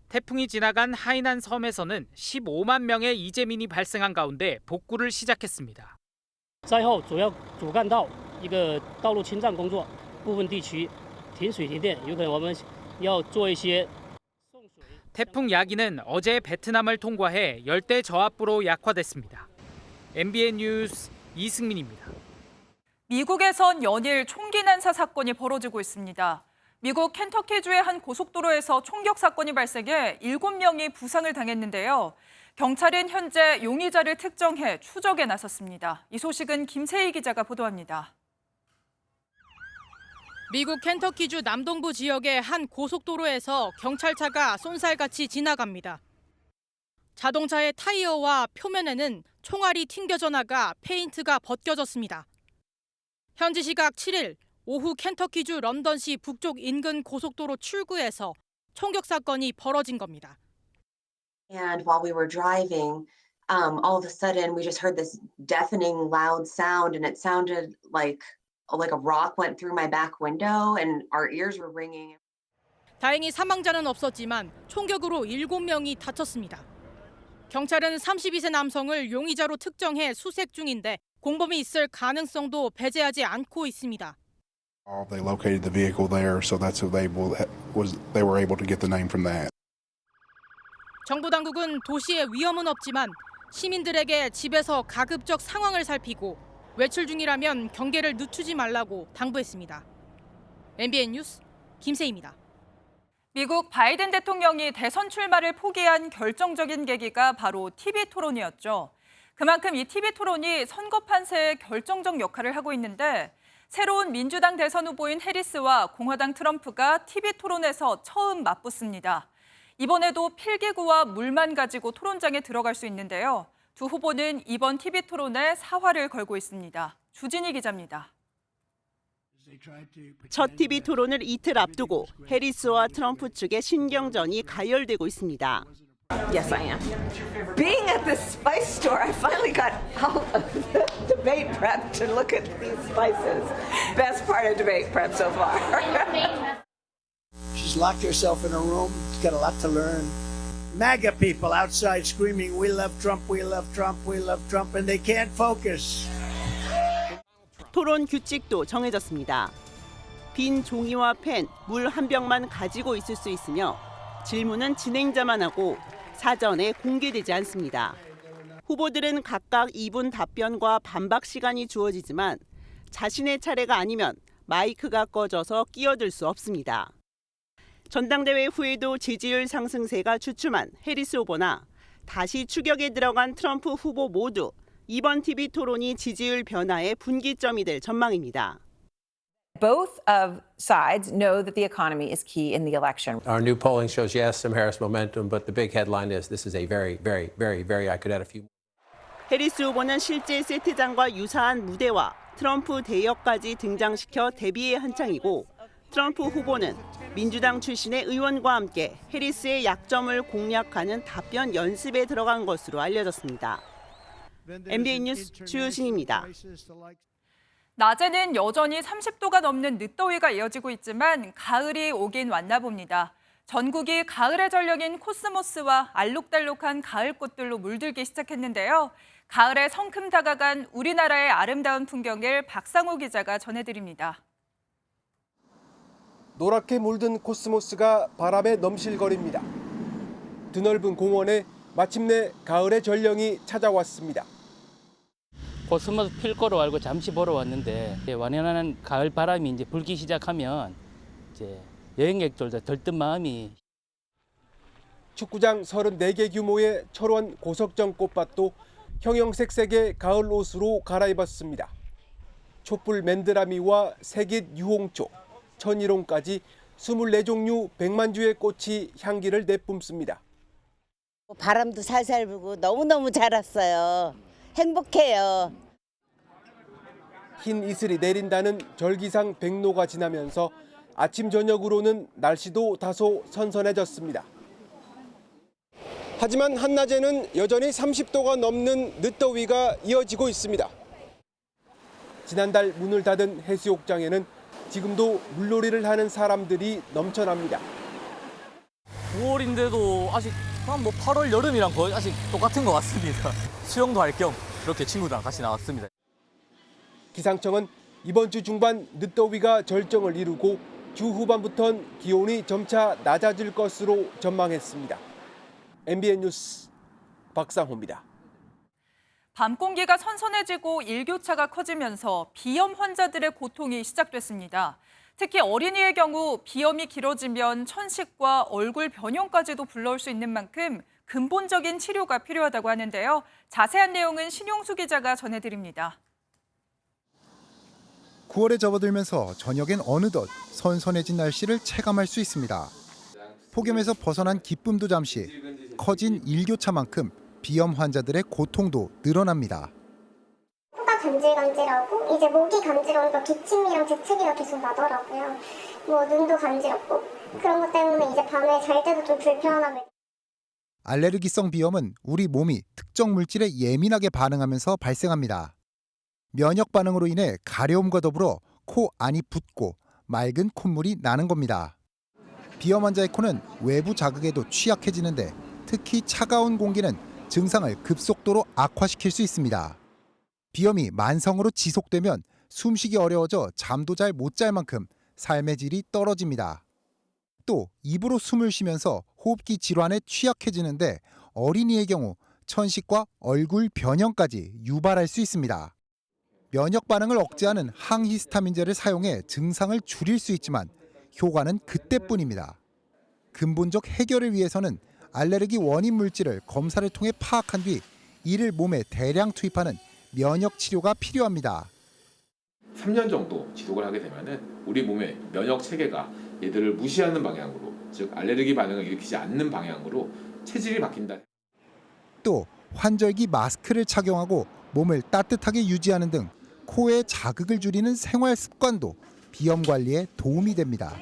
태풍이 지나간 하이난 섬에서는 15만 명의 이재민이 발생한 가운데 복구를 시작했습니다. 灾后主要主干道一个道路清障工作，部分地区停水停电，有可能我们要做一些。 태풍 야기는 어제 베트남을 통과해 열대 저압부로 약화됐습니다. MBN 뉴스 이승민입니다. 미국에선 연일 총기 난사 사건이 벌어지고 있습니다. 미국 켄터키주의 한 고속도로에서 총격 사건이 발생해 7명이 부상을 당했는데요. 경찰은 현재 용의자를 특정해 추적에 나섰습니다. 이 소식은 김세희 기자가 보도합니다. 미국 켄터키주 남동부 지역의 한 고속도로에서 경찰차가 쏜살같이 지나갑니다. 자동차의 타이어와 표면에는 총알이 튕겨져 나가 페인트가 벗겨졌습니다. 현지 시각 7일 오후 켄터키주 런던시 북쪽 인근 고속도로 출구에서 총격 사건이 벌어진 겁니다. And while we were driving, all of a sudden we just heard this deafening loud sound, and it sounded like a rock went through my back window, and our ears were ringing. 다행히 사망자는 없었지만 총격으로 7명이 다쳤습니다. 경찰은 32세 남성을 용의자로 특정해 수색 중인데 공범이 있을 가능성도 배제하지 않고 있습니다. They located the vehicle there, so that's who they were able to get the name from that. 정부 당국은 도시에 위험은 없지만 시민들에게 집에서 가급적 상황을 살피고 외출 중이라면 경계를 늦추지 말라고 당부했습니다. MBN 뉴스 김세희입니다. 미국 바이든 대통령이 대선 출마를 포기한 결정적인 계기가 바로 TV 토론이었죠. 그만큼 이 TV 토론이 선거 판세에 결정적 역할을 하고 있는데 새로운 민주당 대선 후보인 해리스와 공화당 트럼프가 TV 토론에서 처음 맞붙습니다. 이번에도 필기구와 물만 가지고 토론장에 들어갈 수 있는데요. 두 후보는 이번 TV 토론에 사활을 걸고 있습니다. 주진희 기자입니다. 첫 TV 토론을 이틀 앞두고 해리스와 트럼프 측의 신경전이 가열되고 있습니다. Yes, I am. Being at the spice store, I finally got out of the debate prep to look at these spices. Best part of debate prep so far. She's locked herself in a room. She's got a lot to learn. MAGA people outside screaming, "We love Trump, we love Trump, we love Trump," and they can't focus. 토론 규칙도 정해졌습니다. 빈 종이와 펜, 물 한 병만 가지고 있을 수 있으며 질문은 진행자만 하고 사전에 공개되지 않습니다. 후보들은 각각 2분 답변과 반박 시간이 주어지지만 자신의 차례가 아니면 마이크가 꺼져서 끼어들 수 없습니다. 전당대회 후에도 지지율 상승세가 주춤한 해리스 후보나 다시 추격에 들어간 트럼프 후보 모두 이번 TV 토론이 지지율 변화의 분기점이 될 전망입니다. Both of sides know that the economy is key in the election. Our new polling shows, yes, some Harris momentum, but the big headline is this is a very, I could add a few. 해리스 후보는 실제 세트장과 유사한 무대와 트럼프 대역까지 등장시켜 데뷔에 한창이고 트럼프 후보는 민주당 출신의 의원과 함께 해리스의 약점을 공략하는 답변 연습에 들어간 것으로 알려졌습니다. MBN 뉴스 주효신입니다. 낮에는 여전히 30도가 넘는 늦더위가 이어지고 있지만 가을이 오긴 왔나 봅니다. 전국이 가을의 전령인 코스모스와 알록달록한 가을꽃들로 물들기 시작했는데요. 가을에 성큼 다가간 우리나라의 아름다운 풍경을 박상호 기자가 전해드립니다. 노랗게 물든 코스모스가 바람에 넘실거립니다. 드넓은 공원에 마침내 가을의 전령이 찾아왔습니다. 코스모스 필 거로 알고 잠시 보러 왔는데 완연한 가을 바람이 이제 불기 시작하면 이제 여행객들도 들뜬 마음이. 축구장 34개 규모의 철원 고석정 꽃밭도 형형색색의 가을 옷으로 갈아입었습니다. 촛불 맨드라미와 색잇 유홍초, 천일홍까지 24종류 100만 주의 꽃이 향기를 내뿜습니다. 바람도 살살 불고 너무너무 잘 왔어요. 행복해요. 흰 이슬이 내린다는 절기상 백로가 지나면서 아침 저녁으로는 날씨도 다소 선선해졌습니다. 하지만 한낮에는 여전히 30도가 넘는 늦더위가 이어지고 있습니다. 지난달 문을 닫은 해수욕장에는 지금도 물놀이를 하는 사람들이 넘쳐납니다. 9월인데도 아직 한 8월 여름이랑 거의 아직 똑같은 것 같습니다. 수영도 할 겸 이렇게 친구들랑 같이 나왔습니다. 기상청은 이번 주 중반 늦더위가 절정을 이루고 주 후반부터는 기온이 점차 낮아질 것으로 전망했습니다. MBN 뉴스 박상호입니다. 밤 공기가 선선해지고 일교차가 커지면서 비염 환자들의 고통이 시작됐습니다. 특히 어린이의 경우 비염이 길어지면 천식과 얼굴 변형까지도 불러올 수 있는 만큼 근본적인 치료가 필요하다고 하는데요. 자세한 내용은 신용수 기자가 전해드립니다. 9월에 접어들면서 저녁엔 어느덧 선선해진 날씨를 체감할 수 있습니다. 폭염에서 벗어난 기쁨도 잠시, 커진 일교차만큼 비염 환자들의 고통도 늘어납니다. 코가 간질간질하고 이제 목이 간지러우니까 기침이랑 재채기가 계속 나더라고요. 눈도 간지럽고 그런 것 때문에 이제 밤에 잘 때도 좀 불편함을. 알레르기성 비염은 우리 몸이 특정 물질에 예민하게 반응하면서 발생합니다. 면역 반응으로 인해 가려움과 더불어 코 안이 붓고 맑은 콧물이 나는 겁니다. 비염 환자의 코는 외부 자극에도 취약해지는데 특히 차가운 공기는 증상을 급속도로 악화시킬 수 있습니다. 비염이 만성으로 지속되면 숨쉬기 어려워져 잠도 잘 못 잘 만큼 삶의 질이 떨어집니다. 또 입으로 숨을 쉬면서 호흡기 질환에 취약해지는데 어린이의 경우 천식과 얼굴 변형까지 유발할 수 있습니다. 면역 반응을 억제하는 항히스타민제를 사용해 증상을 줄일 수 있지만 효과는 그때뿐입니다. 근본적 해결을 위해서는 알레르기 원인 물질을 검사를 통해 파악한 뒤 이를 몸에 대량 투입하는 면역 치료가 필요합니다. 3년 정도 지속을 하게 되면은 우리 몸의 면역 체계가 얘들을 무시하는 방향으로, 즉 알레르기 반응을 일으키지 않는 방향으로 체질이 바뀐다. 또 환절기 마스크를 착용하고 몸을 따뜻하게 유지하는 등 코의 자극을 줄이는 생활 습관도 비염 관리에 도움이 됩니다.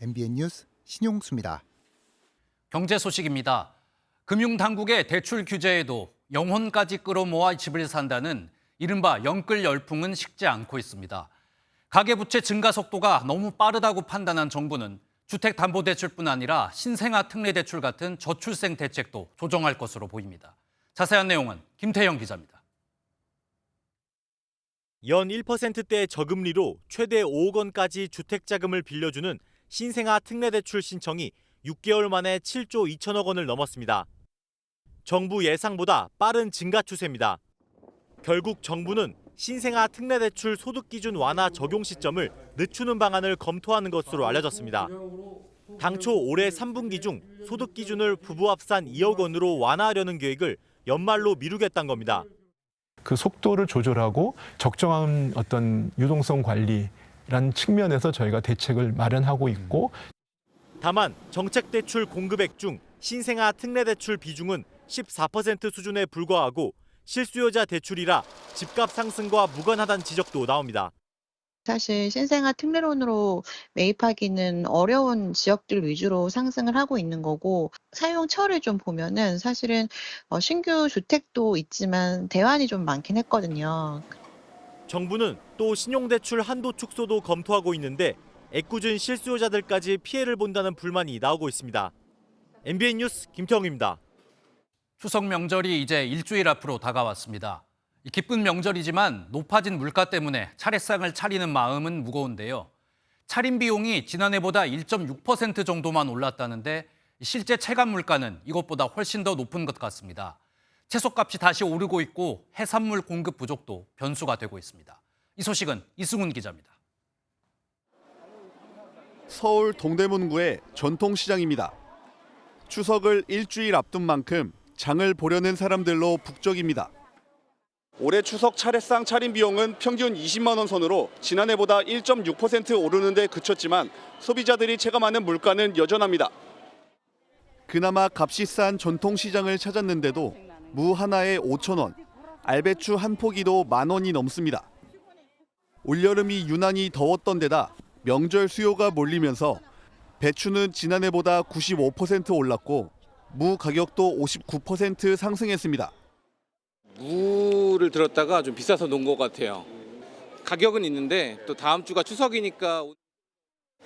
MBN 뉴스 신용수입니다. 경제 소식입니다. 금융당국의 대출 규제에도 영혼까지 끌어모아 집을 산다는 이른바 영끌 열풍은 식지 않고 있습니다. 가계부채 증가 속도가 너무 빠르다고 판단한 정부는 주택담보대출뿐 아니라 신생아 특례대출 같은 저출생 대책도 조정할 것으로 보입니다. 자세한 내용은 김태영 기자입니다. 연 1%대 저금리로 최대 5억 원까지 주택자금을 빌려주는 신생아 특례대출 신청이 6개월 만에 7조 2천억 원을 넘었습니다. 정부 예상보다 빠른 증가 추세입니다. 결국 정부는 신생아 특례대출 소득기준 완화 적용 시점을 늦추는 방안을 검토하는 것으로 알려졌습니다. 당초 올해 3분기 중 소득기준을 부부 합산 2억 원으로 완화하려는 계획을 연말로 미루겠다는 겁니다. 그 속도를 조절하고 적정한 어떤 유동성 관리라는 측면에서 저희가 대책을 마련하고 있고, 다만 정책대출 공급액 중 신생아 특례대출 비중은 14% 수준에 불과하고 실수요자 대출이라 집값 상승과 무관하다는 지적도 나옵니다. 사실 신생아 특례론으로 매입하기는 어려운 지역들 위주로 상승을 하고 있는 거고, 사용처를 좀 보면은 사실은 신규 주택도 있지만 대환이 좀 많긴 했거든요. 정부는 또 신용대출 한도 축소도 검토하고 있는데 애꿎은 실수요자들까지 피해를 본다는 불만이 나오고 있습니다. MBN 뉴스 김태형입니다. 추석 명절이 이제 일주일 앞으로 다가왔습니다. 기쁜 명절이지만 높아진 물가 때문에 차례상을 차리는 마음은 무거운데요. 차림 비용이 지난해보다 1.6% 정도만 올랐다는데 실제 체감 물가는 이것보다 훨씬 더 높은 것 같습니다. 채소값이 다시 오르고 있고 해산물 공급 부족도 변수가 되고 있습니다. 이 소식은 이승훈 기자입니다. 서울 동대문구의 전통시장입니다. 추석을 일주일 앞둔 만큼 장을 보려는 사람들로 북적입니다. 올해 추석 차례상 차림 비용은 평균 20만 원 선으로 지난해보다 1.6% 오르는 데 그쳤지만 소비자들이 체감하는 물가는 여전합니다. 그나마 값이 싼 전통시장을 찾았는데도 무 하나에 5천 원, 알배추 한 포기도 10,000원이 넘습니다. 올여름이 유난히 더웠던 데다 명절 수요가 몰리면서 배추는 지난해보다 95% 올랐고 무 가격도 59% 상승했습니다. 무를 들었다가 좀 비싸서 놓은 것 같아요. 가격은 있는데 또 다음 주가 추석이니까.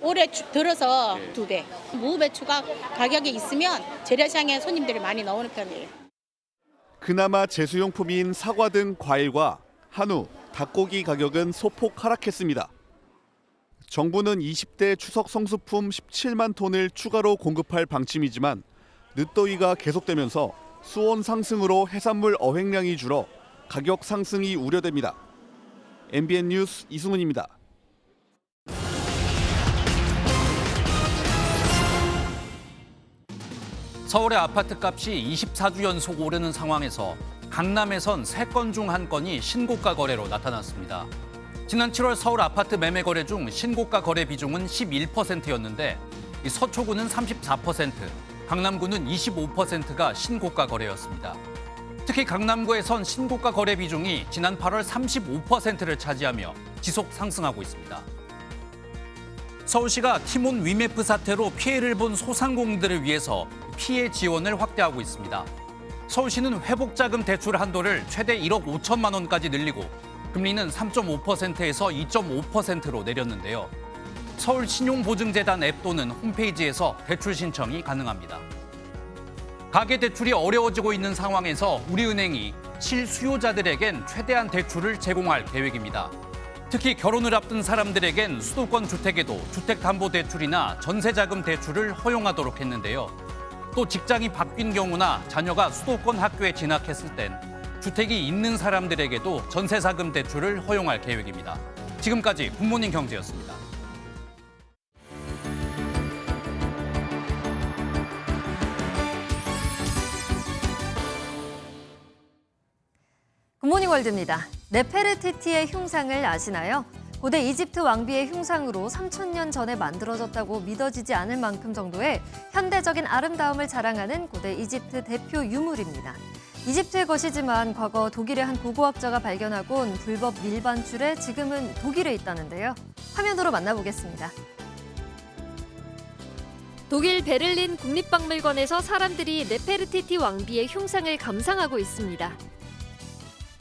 올해 들어서 2배. 무 배추가 가격이 있으면 재래시장에 손님들이 많이 나오는 편이에요. 그나마 제수용품인 사과 등 과일과 한우, 닭고기 가격은 소폭 하락했습니다. 정부는 20대 추석 성수품 17만 톤을 추가로 공급할 방침이지만 늦더위가 계속되면서 수온 상승으로 해산물 어획량이 줄어 가격 상승이 우려됩니다. MBN 뉴스 이승훈입니다. 서울의 아파트값이 24주 연속 오르는 상황에서 강남에선 3건 중 1건이 신고가 거래로 나타났습니다. 지난 7월 서울 아파트 매매 거래 중 신고가 거래 비중은 11%였는데 서초구는 34%, 강남구는 25%가 신고가 거래였습니다. 특히 강남구에선 신고가 거래 비중이 지난 8월 35%를 차지하며 지속 상승하고 있습니다. 서울시가 티몬 위메프 사태로 피해를 본 소상공인들을 위해서 피해 지원을 확대하고 있습니다. 서울시는 회복자금 대출 한도를 최대 1억 5천만 원까지 늘리고 금리는 3.5%에서 2.5%로 내렸는데요. 서울신용보증재단 앱 또는 홈페이지에서 대출 신청이 가능합니다. 가계대출이 어려워지고 있는 상황에서 우리은행이 실수요자들에겐 최대한 대출을 제공할 계획입니다. 특히 결혼을 앞둔 사람들에겐 수도권 주택에도 주택담보대출이나 전세자금 대출을 허용하도록 했는데요. 또 직장이 바뀐 경우나 자녀가 수도권 학교에 진학했을 땐 주택이 있는 사람들에게도 전세자금 대출을 허용할 계획입니다. 지금까지 굿모닝 경제였습니다. 굿모닝 월드입니다. 네페르티티의 흉상을 아시나요? 고대 이집트 왕비의 흉상으로 3000년 전에 만들어졌다고 믿어지지 않을 만큼 정도의 현대적인 아름다움을 자랑하는 고대 이집트 대표 유물입니다. 이집트의 것이지만 과거 독일의 한 고고학자가 발견하곤 불법 밀반출에 지금은 독일에 있다는데요. 화면으로 만나보겠습니다. 독일 베를린 국립박물관에서 사람들이 네페르티티 왕비의 흉상을 감상하고 있습니다.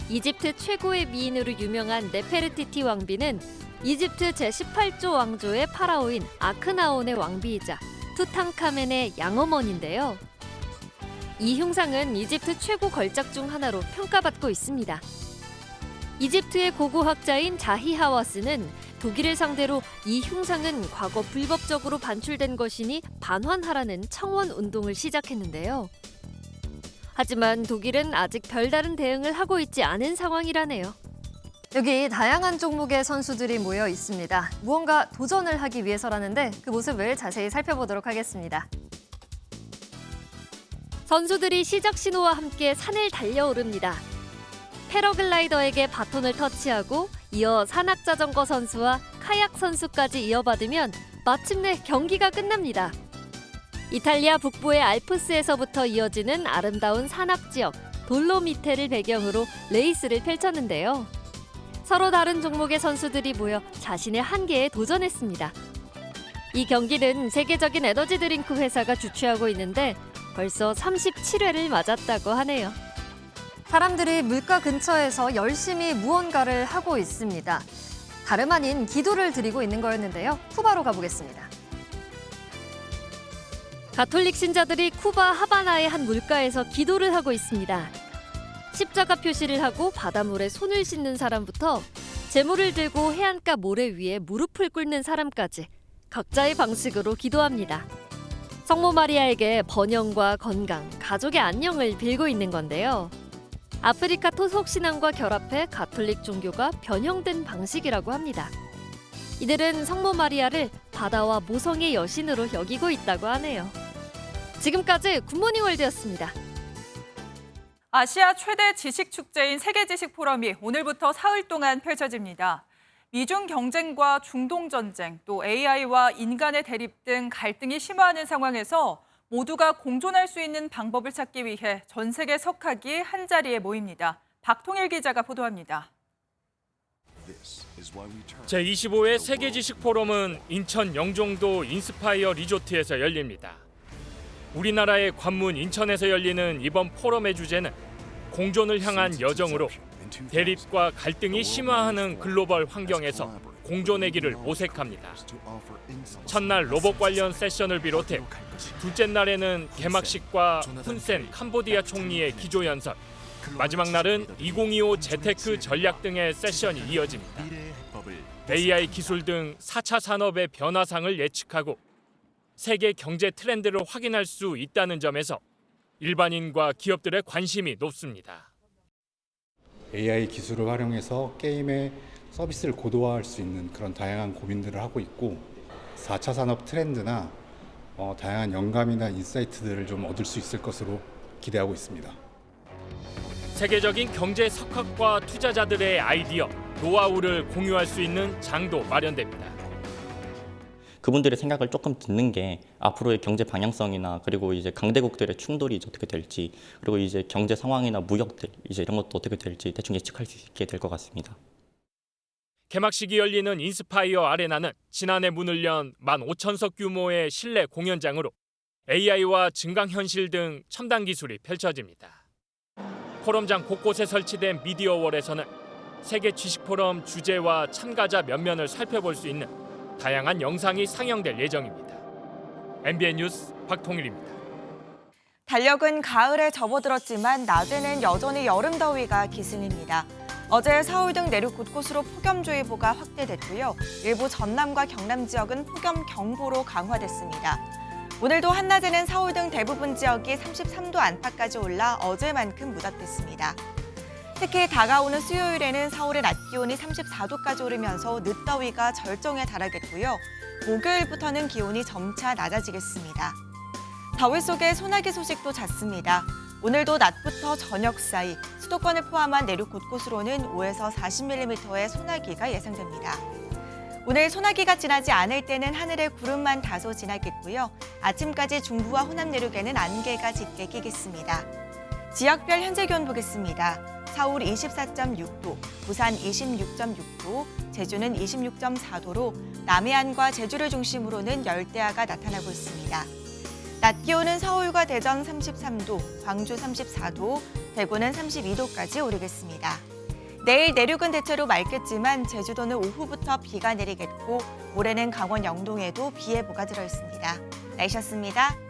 이집트 최고의 미인으로 유명한 네페르티티 왕비는 이집트 제18조 왕조의 파라오인 아크나온의 왕비이자 투탕카멘의 양어머니인데요. 이 흉상은 이집트 최고 걸작 중 하나로 평가받고 있습니다. 이집트의 고고학자인 자히 하와스는 독일을 상대로 이 흉상은 과거 불법적으로 반출된 것이니 반환하라는 청원 운동을 시작했는데요. 하지만 독일은 아직 별다른 대응을 하고 있지 않은 상황이라네요. 여기 다양한 종목의 선수들이 모여 있습니다. 무언가 도전을 하기 위해서라는데 그 모습을 자세히 살펴보도록 하겠습니다. 선수들이 시작 신호와 함께 산을 달려오릅니다. 패러글라이더에게 바톤을 터치하고 이어 산악자전거 선수와 카약 선수까지 이어받으면 마침내 경기가 끝납니다. 이탈리아 북부의 알프스에서부터 이어지는 아름다운 산악지역 돌로미테를 배경으로 레이스를 펼쳤는데요. 서로 다른 종목의 선수들이 모여 자신의 한계에 도전했습니다. 이 경기는 세계적인 에너지 드링크 회사가 주최하고 있는데 벌써 37회를 맞았다고 하네요. 사람들이 물가 근처에서 열심히 무언가를 하고 있습니다. 다름 아닌 기도를 드리고 있는 거였는데요. 쿠바로 가보겠습니다. 가톨릭 신자들이 쿠바 하바나의 한 물가에서 기도를 하고 있습니다. 십자가 표시를 하고 바닷물에 손을 씻는 사람부터 제물을 들고 해안가 모래 위에 무릎을 꿇는 사람까지 각자의 방식으로 기도합니다. 성모 마리아에게 번영과 건강, 가족의 안녕을 빌고 있는 건데요. 아프리카 토속 신앙과 결합해 가톨릭 종교가 변형된 방식이라고 합니다. 이들은 성모 마리아를 바다와 모성의 여신으로 여기고 있다고 하네요. 지금까지 굿모닝 월드였습니다. 아시아 최대 지식축제인 세계지식포럼이 오늘부터 사흘 동안 펼쳐집니다. 미중 경쟁과 중동 전쟁, 또 AI와 인간의 대립 등 갈등이 심화하는 상황에서 모두가 공존할 수 있는 방법을 찾기 위해 전 세계 석학이 한자리에 모입니다. 박통일 기자가 보도합니다. 제25회 세계지식포럼은 인천 영종도 인스파이어 리조트에서 열립니다. 우리나라의 관문 인천에서 열리는 이번 포럼의 주제는 공존을 향한 여정으로 대립과 갈등이 심화하는 글로벌 환경에서 공존의 길을 모색합니다. 첫날 로봇 관련 세션을 비롯해 둘째 날에는 개막식과 훈센 캄보디아 총리의 기조연설, 마지막 날은 2025 재테크 전략 등의 세션이 이어집니다. AI 기술 등 4차 산업의 변화상을 예측하고 세계 경제 트렌드를 확인할 수 있다는 점에서 일반인과 기업들의 관심이 높습니다. AI 기술을 활용해서 게임의 서비스를 고도화할 수 있는 그런 다양한 고민들을 하고 있고 4차 산업 트렌드나 다양한 영감이나 인사이트들을 좀 얻을 수 있을 것으로 기대하고 있습니다. 세계적인 경제 석학과 투자자들의 아이디어, 노하우를 공유할 수 있는 장도 마련됩니다. 그분들의 생각을 조금 듣는 게 앞으로의 경제 방향성이나 그리고 이제 강대국들의 충돌이 어떻게 될지 그리고 이제 경제 상황이나 무역들 이제 이런 것도 어떻게 될지 대충 예측할 수 있게 될 것 같습니다. 개막식이 열리는 인스파이어 아레나는 지난해 문을 연 15,000석 규모의 실내 공연장으로 AI와 증강현실 등 첨단 기술이 펼쳐집니다. 포럼장 곳곳에 설치된 미디어월에서는 세계 지식포럼 주제와 참가자 면면을 살펴볼 수 있는 다양한 영상이 상영될 예정입니다. MBN 뉴스 박통일입니다. 달력은 가을에 접어들었지만 낮에는 여전히 여름 더위가 기승입니다. 어제 서울 등 내륙 곳곳으로 폭염주의보가 확대됐고요. 일부 전남과 경남 지역은 폭염경보로 강화됐습니다. 오늘도 한낮에는 서울 등 대부분 지역이 33도 안팎까지 올라 어제만큼 무덥겠습니다. 특히 다가오는 수요일에는 서울의 낮 기온이 34도까지 오르면서 늦더위가 절정에 달하겠고요. 목요일부터는 기온이 점차 낮아지겠습니다. 더위 속에 소나기 소식도 잦습니다. 오늘도 낮부터 저녁 사이 수도권을 포함한 내륙 곳곳으로는 5에서 40mm의 소나기가 예상됩니다. 오늘 소나기가 지나지 않을 때는 하늘에 구름만 다소 지나겠고요. 아침까지 중부와 호남 내륙에는 안개가 짙게 끼겠습니다. 지역별 현재 기온 보겠습니다. 서울 24.6도, 부산 26.6도, 제주는 26.4도로 남해안과 제주를 중심으로는 열대야가 나타나고 있습니다. 낮 기온은 서울과 대전 33도, 광주 34도, 대구는 32도까지 오르겠습니다. 내일 내륙은 대체로 맑겠지만 제주도는 오후부터 비가 내리겠고 모레는 강원 영동에도 비 예보가 들어있습니다. 날씨였습니다.